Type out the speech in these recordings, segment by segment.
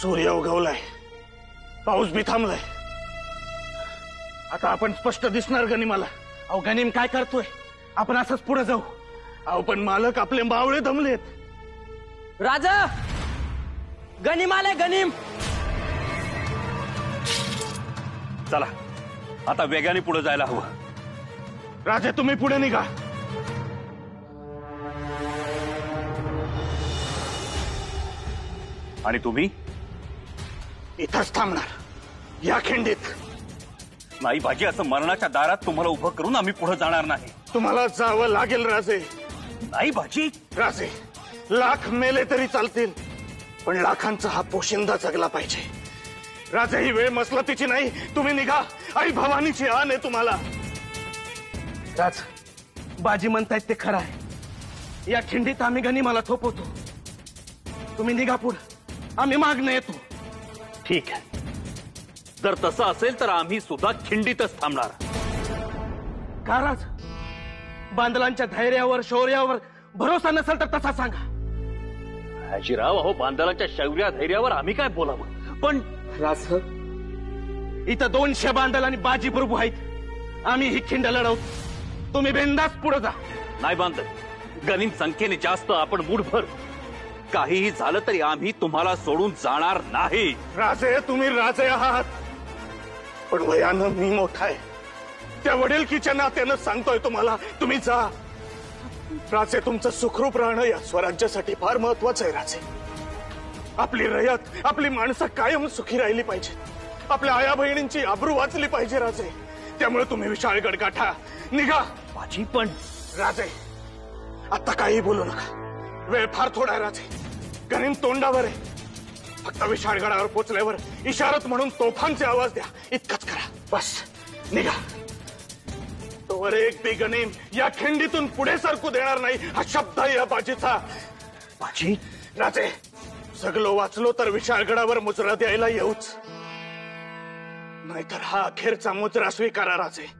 सूर्य उगवलाय, पाऊस बी थांबलाय. आता आपण स्पष्ट दिसणार गनिमाला. अहो गनिम काय करतोय? आपण असंच पुढे जाऊ. अहो पण मालक आपले मावळे दमलेत. राजा, गनिम आलाय, गनिम. चला आता वेगाने पुढे जायला हवं. राजे तुम्ही पुढे निघा. आणि तुम्ही इथंच थांबणार, या खिंडीत. नाही बाजी, असं मरणाच्या दारात तुम्हाला उभं करून आम्ही पुढे जाणार नाही. तुम्हाला जावं लागेल राजे. नाही बाजी. राजे, लाख मेले तरी चालतील, पण लाखांचा हा पोशिंदा जगला पाहिजे. राजे ही वेळ मसलतीची नाही, तुम्ही निघा. आई भवानीची आण आहे तुम्हाला. राज, बाजी म्हणतायत ते खरं आहे. या खिंडीत आम्ही गनिमाला थोपवतो. तुम्ही निघा पुढे, आम्ही मागणं येतो. ठीक आहे, जर तसं असेल तर आम्ही सुद्धा खिंडीतच थांबणार. का राज? बांदलांच्या धैर्यावर शौर्यावर भरोसा नसेल तर तसा सांगा. हाजीराव, अहो बांदलांच्या शौर्या धैर्यावर आम्ही काय बोलावं? पण राज, इथं 200 बांदल आणि बाजी प्रभू आहेत. आम्ही ही खिंड लढवतो. तुम्ही बिंदास पुढे जा. नाही बांदल, गनिम संख्येने जास्त, आपण मुठभर. काहीही झालं तरी आम्ही तुम्हाला सोडून जाणार नाही. राजे, तुम्ही राजे आहात, पण वयानं मी मोठा आहे. त्या वडीलकीच्या नात्यानं सांगतोय तुम्हाला, तुम्ही जा. राजे, तुमचं सुखरूप राहणं या स्वराज्यासाठी फार महत्वाचं आहे. राजे, आपली रयत, आपली माणसं कायम सुखी राहिली पाहिजे. आपल्या आया बहिणींची आबरू वाचली पाहिजे. राजे, त्यामुळे तुम्ही विशाळगड गाठा, निघा. माझी पण राजे, आता काही बोलू नका, वेळ फार थोडा आहे. राजे, गनिम तोंडावर आहे. फक्त विशाळगडावर पोचल्यावर इशारत म्हणून तोफांचे आवाज द्या, इतकंच करा. बस, निघा. तोवर एक बी गनिम या खिंडीतून पुढे सरकू देणार नाही, हा शब्द आहे या बाजीचा. बाजी, राजे, जगलो वाचलो तर विशाळगडावर मुजरा द्यायला येऊच, नाहीतर हा अखेरचा मुजरा स्वीकारा. राजे,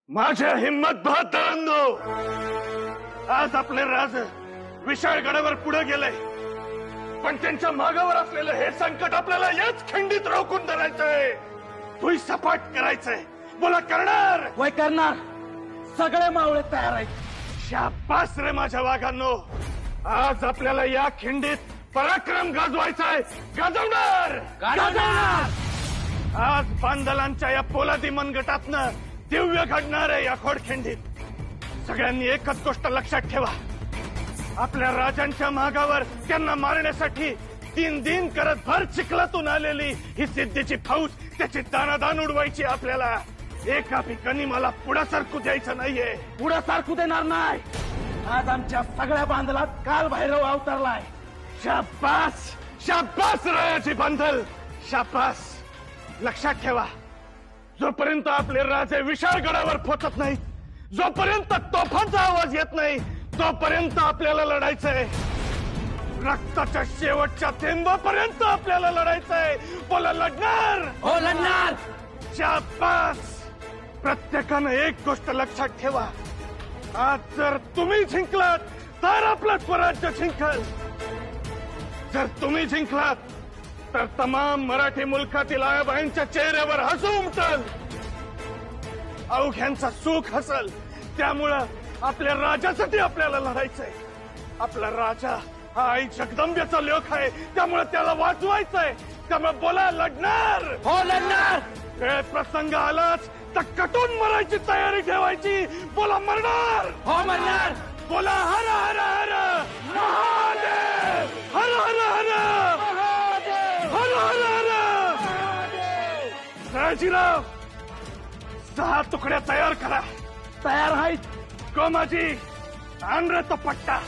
माझ्या हिम्मत बहादरांनो, आज आपले राज विशाळगडावर पुढे गेले, पण त्यांच्या मागावर असलेलं हे संकट आपल्याला याच खिंडीत रोखून धरायचंय. तुही सपाट करायचंय. बोला, करणार? वय करणार. सगळे मावळे तयार आहेत. शाबास रे माझ्या वाघांनो, आज आपल्याला या खिंडीत पराक्रम गाजवायचा आहे. गाजवणार, गाजवणार. आज बांदलांच्या या पोलादी मनगटातनं दिव्य घडणार आहे. या खोडखिंडीत सगळ्यांनी एकच गोष्ट लक्षात ठेवा, आपल्या राजांच्या मागावर त्यांना मारण्यासाठी दिन दिन करत भर चिखलातून आलेली ही सिद्धीची फौज, त्याची दानादान उडवायची. आपल्याला एका ठिकाणी मला पुढे सरकू द्यायचं नाहीये. पुढे सरकू देणार नाही. आज आमच्या सगळ्या बांधलात काल भैरव अवतरलाय. शाबास, शाबास रायाची बांधल, शाबास. लक्षात ठेवा, जोपर्यंत आपले राजे विशाळगडावर पोहोचत नाहीत, जोपर्यंत तोफांचा आवाज येत नाही, तोपर्यंत आपल्याला लढायचंय. रक्ताच्या शेवटच्या थेंबापर्यंत आपल्याला लढायचंय. बोला, लढणार? हो, लढणार. शाबास. प्रत्येकानं एक गोष्ट लक्षात ठेवा, आज जर तुम्ही जिंकलात तर आपलं स्वराज्य जिंकल. जर तुम्ही जिंकलात तर तमाम मराठी मुलखातील आयाबाईंच्या चेहऱ्यावर हसू उमटल, अवघ्यांचा सुख हसल. त्यामुळं आपल्या राजासाठी आपल्याला लढायचंय. आपला राजा हा आई जगदंबेचा लेख आहे, त्यामुळे त्याला वाचवायचंय. त्यामुळे बोला, लढणार? हो लढणार. वेळ प्रसंग आलाच तर कटून मरायची तयारी ठेवायची. बोला, मरणार? हो मरणार. बोला, हर हर हर महादेव, हर हर हर हर हर हर. सयाजीराव, 6 तुकड्या तयार करा. तयार आहेत. गोमाजी, आण रे तो पट्टा.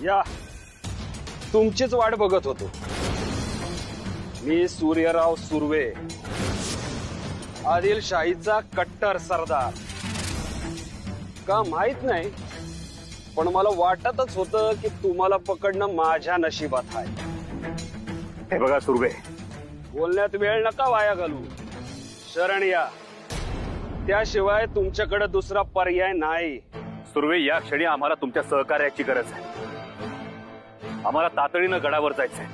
या, तुमचीच वाट बघत होतो. मी सूर्यराव सुर्वे, आदिलशाहीचा कट्टर सरदार. का माहित नाही, पण मला वाटतच होतं की तुम्हाला पकडणं माझ्या नशिबात आहे. हे बघा सुर्वे, बोलण्यात वेळ नका वाया घालू. शरण या, त्याशिवाय तुमच्याकडे दुसरा पर्याय नाही. सुर्वे, या क्षणी आम्हाला तुमच्या सहकार्याची गरज आहे. आम्हाला तातडीनं गडावर जायचंय.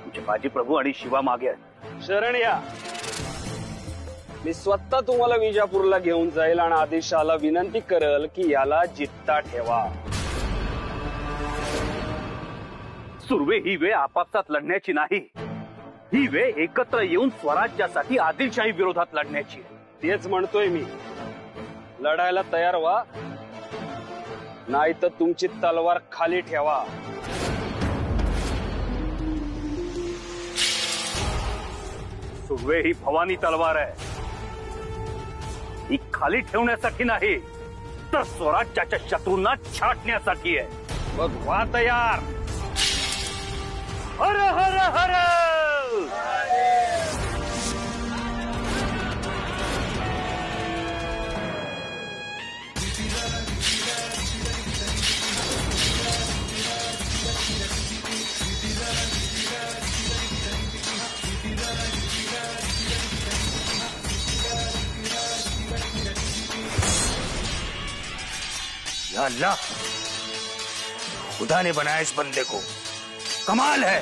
तुमचे बाजी प्रभू आणि शिवा मागे आहेत. शरण या. मी स्वतः तुम्हाला विजापूरला घेऊन जाईल आणि आदेशाला विनंती करेल की याला जित्ता ठेवा. सुर्वे, ही वेळ आपापसात लढण्याची नाही. ही वेळ एकत्र येऊन स्वराज्यासाठी आदिलशाही विरोधात लढण्याची आहे. तेच म्हणतोय मी. लढायला तयार व्हा, नाही तर तुमची तलवार खाली ठेवा. सुर्वे, ही भवानी तलवार आहे. ही खाली ठेवण्यासाठी नाही, तर स्वराज्याच्या शत्रूंना छाटण्यासाठी आहे. मग व्हा तयार. हर हर हर. या अल्लाह, खुदा ने बनाया इस बंदे को, कमाल है.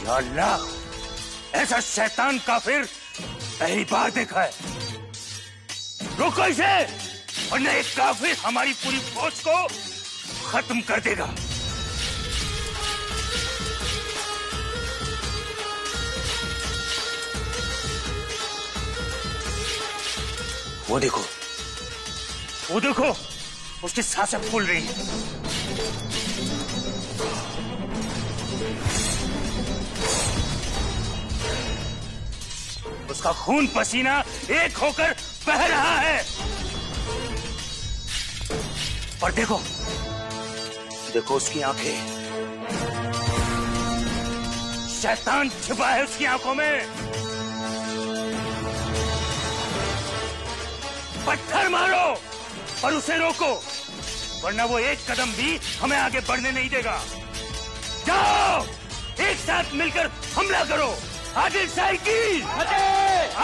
या अल्लाह, ऐसा शैतान काफिर पहली बार देखा है. रोको इसे, वरना एक काफिर हमारी पूरी फौज को खत्म कर देगा। वो देखो उसकी सांसें फूल रही हैं। उसका खून पसीना एक होकर बह रहा है। और देखो उसकी आंखें, शैतान छिपा है उसकी आंखों में। पत्थर मारो और उसे रोको, वरना वो एक कदम भी हमें आगे बढ़ने नहीं देगा। जाओ, एक साथ मिलकर हमला करो। आदिल शाही की,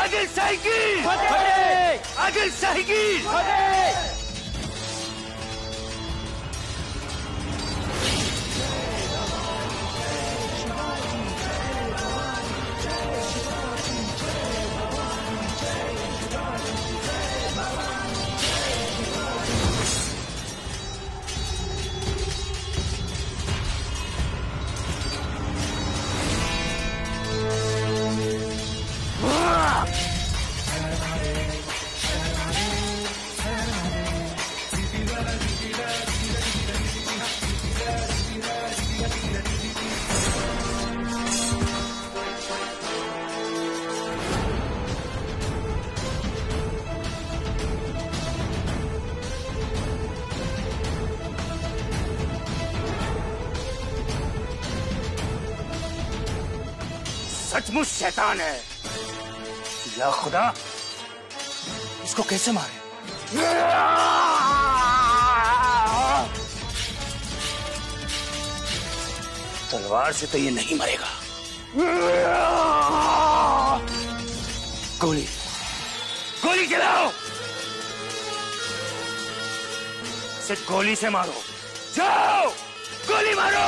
आदिल शाही की, आदिल शाही की। सचमुच शैतान है। या खुदा, इसको कैसे मारे? तलवार से तो ये नहीं मरेगा। गोली चलाओ, इसे गोली से मारो। जाओ, गोली मारो।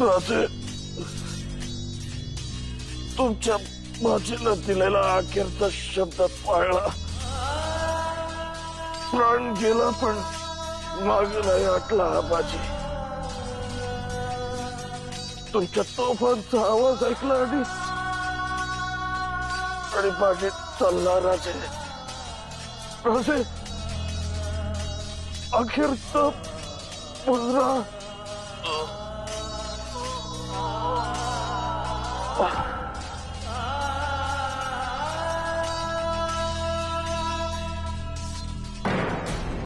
राजे, तुमच्या बाजीला दिलेला अखेरचा शब्द पाळला. प्राण गेला पण मागे नाही हटला हा बाजी. तुमच्या तोफांचा आवाज ऐकला आणि बाजी चालला. राजे, राजे, अखेरचा मुजरा